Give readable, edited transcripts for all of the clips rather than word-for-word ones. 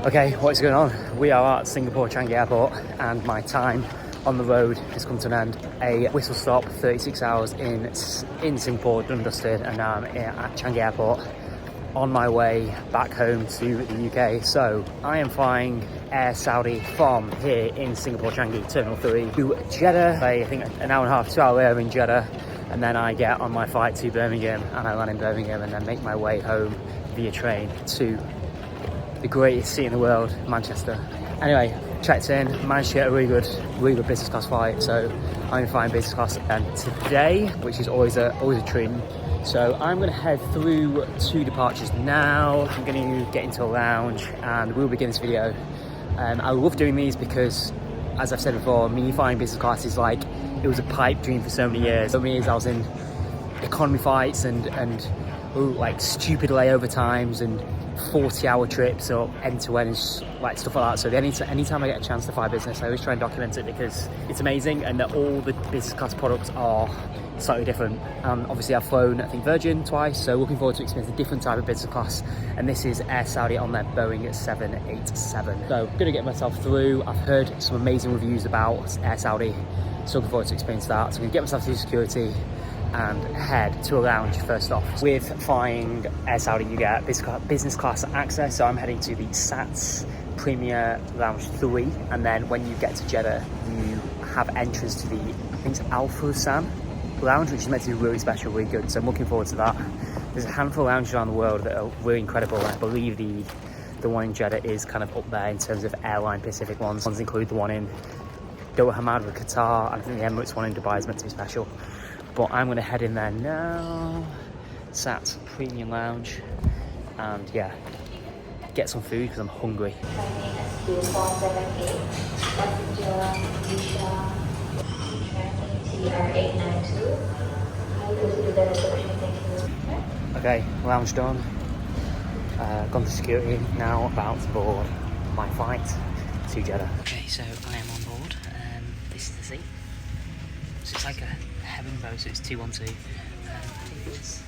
Okay, what is going on? We are at Singapore-Changi Airport and my time on the road has come to an end. A whistle stop, 36 hours in Singapore, done and dusted, and now I'm at Changi Airport on my way back home to the UK. So I am flying Air Saudi from here in Singapore-Changi, Terminal 3 to Jeddah. I think an hour and a half, 2 hour later in Jeddah, and then I get on my flight to Birmingham and I land in Birmingham and then make my way home via train to the greatest city in the world, Manchester. Anyway, checked in, managed to get a really good business class flight. So I'm flying business class and today, which is always a treat. So I'm gonna head through 2 departures now. I'm gonna get into a lounge and we'll begin this video. I love doing these because, as I've said before, me flying business class is like, it was a pipe dream for so many years. So many years I was in economy flights and like stupid layover times and 40-hour trips or end-to-end, like stuff like that. So anytime I get a chance to fly business, I always try and document it because it's amazing and that all the business class products are slightly different. Obviously I've flown, I think, Virgin twice, so looking forward to experiencing a different type of business class. And this is Air Saudi on their Boeing 787. So I'm gonna get myself through. I've heard some amazing reviews about Air Saudi, so looking forward to experience that. So I'm gonna get myself through security and head to a lounge first off. With flying Air Saudi, you get business class access, so I'm heading to the SATS Premier Lounge 3, and then when you get to Jeddah, you have entrance to the, I think it's Al Fusan Lounge, which is meant to be really special, really good, so I'm looking forward to that. There's a handful of lounges around the world that are really incredible, and I believe the one in Jeddah is kind of up there in terms of airline Pacific ones. Ones include the one in Doha Hamad with Qatar, and I think the Emirates one in Dubai is meant to be special. But I'm going to head in there now, SATS Premium Lounge, and yeah, get some food because I'm hungry. Okay, lounge done, gone to security, now about to board my flight to Jeddah. Okay, so I am on board, this is the seat, so it's like a Herringborough, so it's 212. I think it's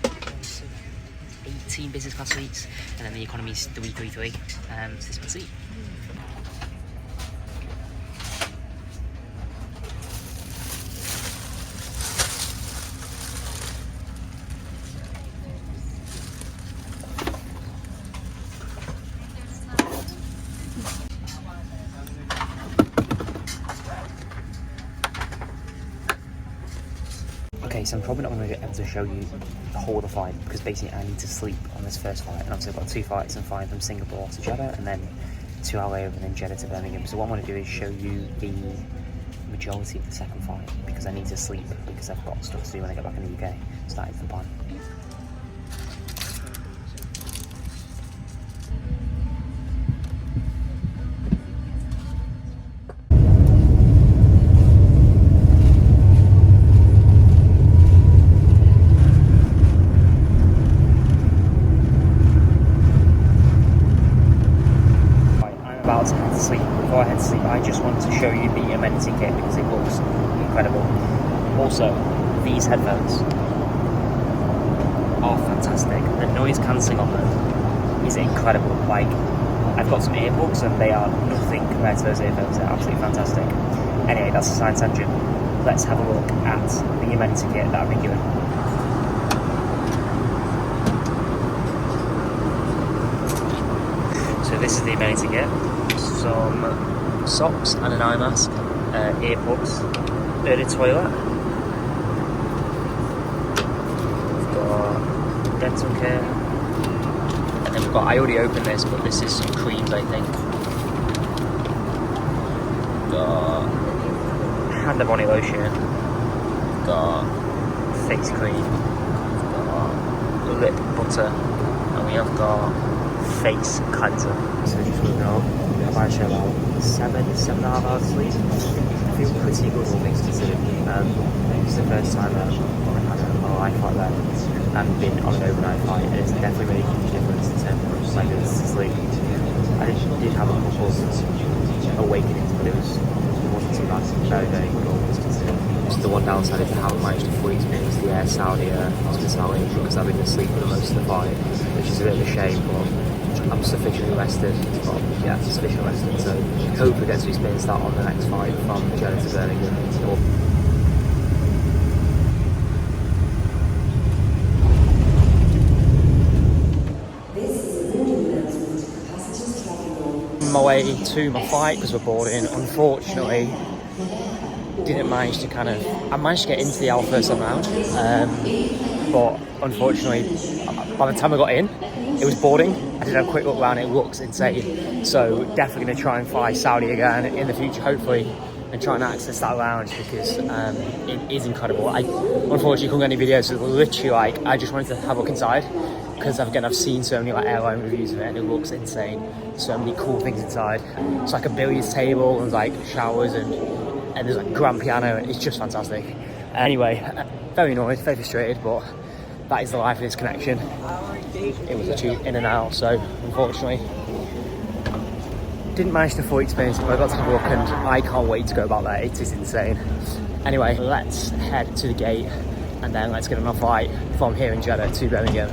18 business class seats, and then the economy is 333. So this one seat. Okay, so I'm probably not going to be able to show you the whole of the flight because basically I need to sleep on this first flight, and obviously I've got 2 flights. I'm flying from Singapore to Jeddah and then 2 hours later and then Jeddah to Birmingham. So what I want to do is show you the majority of the second flight because I need to sleep because I've got stuff to do when I get back in the UK. So that is the plan. About to head to sleep. Before I head to sleep, I just want to show you the amenity kit because it looks incredible. Also, these headphones are fantastic. The noise cancelling on them is incredible. Like, I've got some earbuds and they are nothing compared to those earphones. They're absolutely fantastic. Anyway, that's a side tangent. Let's have a look at the amenity kit that I've been given. So this is the amenity kit. Some socks and an eye mask, earbuds, early toilet. We've got dental care, and then we've got, I already opened this, but this is some creams, I think. We've got hand and body lotion, we've got face cream, we've got lip butter, and we have got face cleanser. So just moving on. I've managed to about 7.5 hours sleep. I feel pretty good, all things considered. It's the first time I've had a life like that and been on an overnight flight. It's definitely made a huge difference in terms of my ability to sleep. I did have a couple of awakenings, but it wasn't too bad. Very, very good, all things considered. Just the one downside is I haven't managed to fully experience the Air Saudi hospitality because I've been asleep for the most of the flight, which is a bit of a shame, but I'm sufficiently rested. Well, yeah, sufficiently rested. So hopefully get to experience that on the next flight from Jeddah to Birmingham. On my way to my flight because we're boarding. Unfortunately, didn't manage to I managed to get into the aisle first time round, but unfortunately, by the time I got in, it was boarding. I did have a quick look around, it looks insane. So definitely going to try and fly Saudi again in the future, hopefully, and try and access that lounge because it is incredible. I unfortunately couldn't get any videos, so literally I just wanted to have a look inside because again I've seen so many airline reviews of it and it looks insane. So many cool things inside. It's like a billiards table and showers and there's grand piano. It's just fantastic. Anyway, very annoyed, very frustrated, but that is the life of this connection. It was literally in and out, so unfortunately didn't manage to fully experience it, but I got to have a look and I can't wait to go back there. It is insane. Anyway, let's head to the gate and then let's get on our flight from here in Jeddah to Birmingham.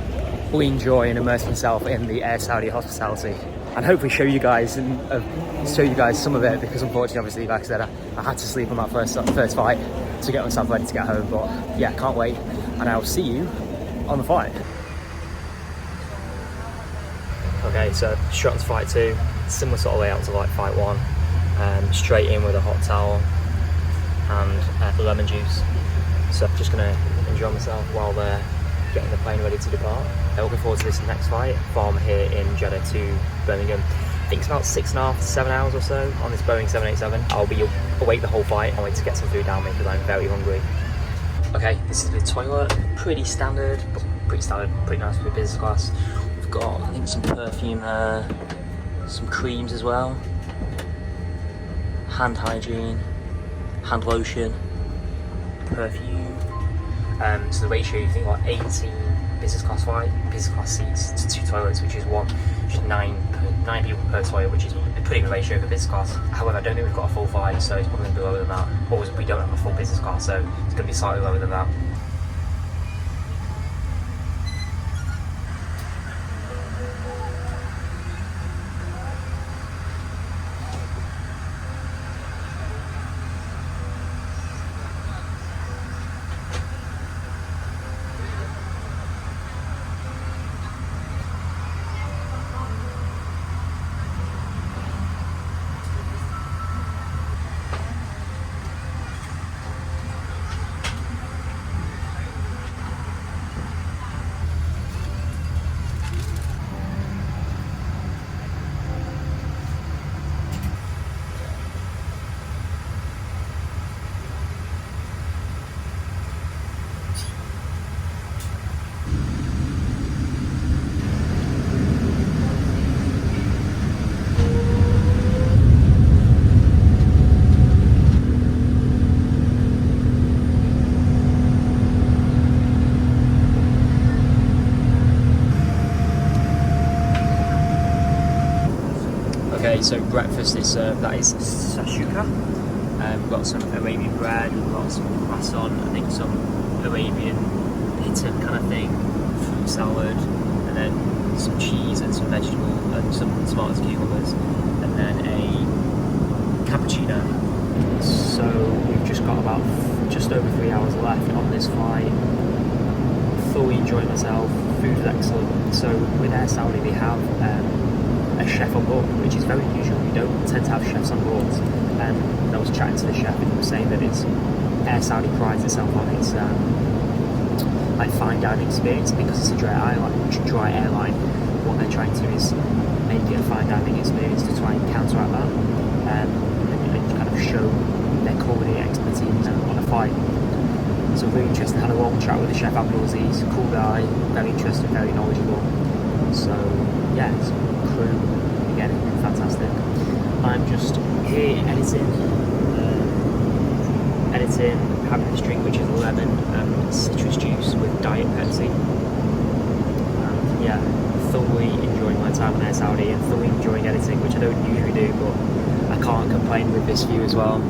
Fully enjoy and immerse myself in the Air Saudi hospitality and hopefully show you guys some of it, because unfortunately, obviously, like I said, I had to sleep on that first flight to get myself ready to get home. But yeah, can't wait, and I'll see you on the flight. Okay, so straight on to flight 2, similar sort of layout to flight 1, straight in with a hot towel and lemon juice. So just gonna enjoy myself while they're getting the plane ready to depart. Looking forward to this next flight from here in Jeddah to Birmingham. I think it's about 6.5 to 7 hours or so on this Boeing 787. I'll be awake the whole flight. I'll wait to get some food down me because I'm very hungry. Okay, this is the toilet. Pretty standard, pretty nice for the business class. We've got, I think, some perfume there, some creams as well, hand hygiene, hand lotion, perfume. So the ratio, you think 18 business class seats to 2 toilets, which is 9 people per toilet, which is a pretty good ratio for business class. However, I don't think we've got a full flight, so it's probably going to be lower than that. Or we don't have a full business class, so it's going to be slightly lower than that. Okay, so breakfast is that is sashuka. We've got some Arabian bread, we've got some croissant, I think some Arabian pita kind of thing, fruit salad, and then some cheese and some vegetable and some tomatoes, cucumbers, and then a cappuccino. So we've just got about just over 3 hours left on this flight. Fully enjoying myself. Food is excellent. So with Air Saudi, they have a chef on board, which is very unusual. We don't tend to have chefs on board. And I was chatting to the chef and he was saying that Air Saudi prides itself on its fine dining experience because it's a dry airline. What they're trying to do is make it a fine dining experience to try and counteract that and kind of show their culinary expertise on a flight. So really interesting. Had a long chat with the chef Abdulaziz, cool guy, very interesting, very knowledgeable. So yeah, it's crew again, fantastic. I'm just here editing, having this drink which is lemon citrus juice with diet Pepsi. Yeah, thoroughly enjoying my time on Air Saudi and thoroughly enjoying editing, which I don't usually do, but I can't complain with this view as well.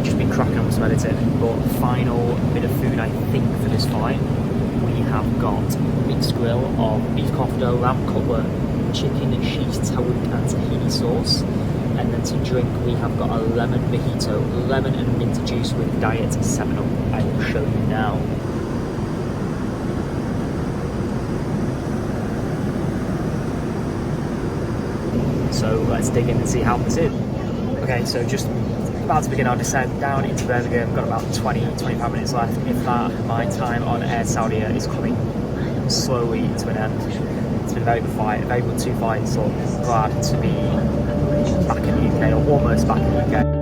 Just been cracking on with smell it in. But final bit of food, I think, for this flight, we have got mixed grill of beef kofta, lamb cutlet, chicken sheath tawuk and tahini sauce. And then to drink, we have got a lemon mojito, lemon and mint juice with diet 7-Up. I will show you now. So let's dig in and see how this is. Okay, so just about to begin our descent down into Birmingham. Got about 20-25 minutes left. If that, my time on Air Saudi is coming slowly to an end. It's been a very good flight, a very good 2 flights, so glad to be back in the UK, or almost back in the UK.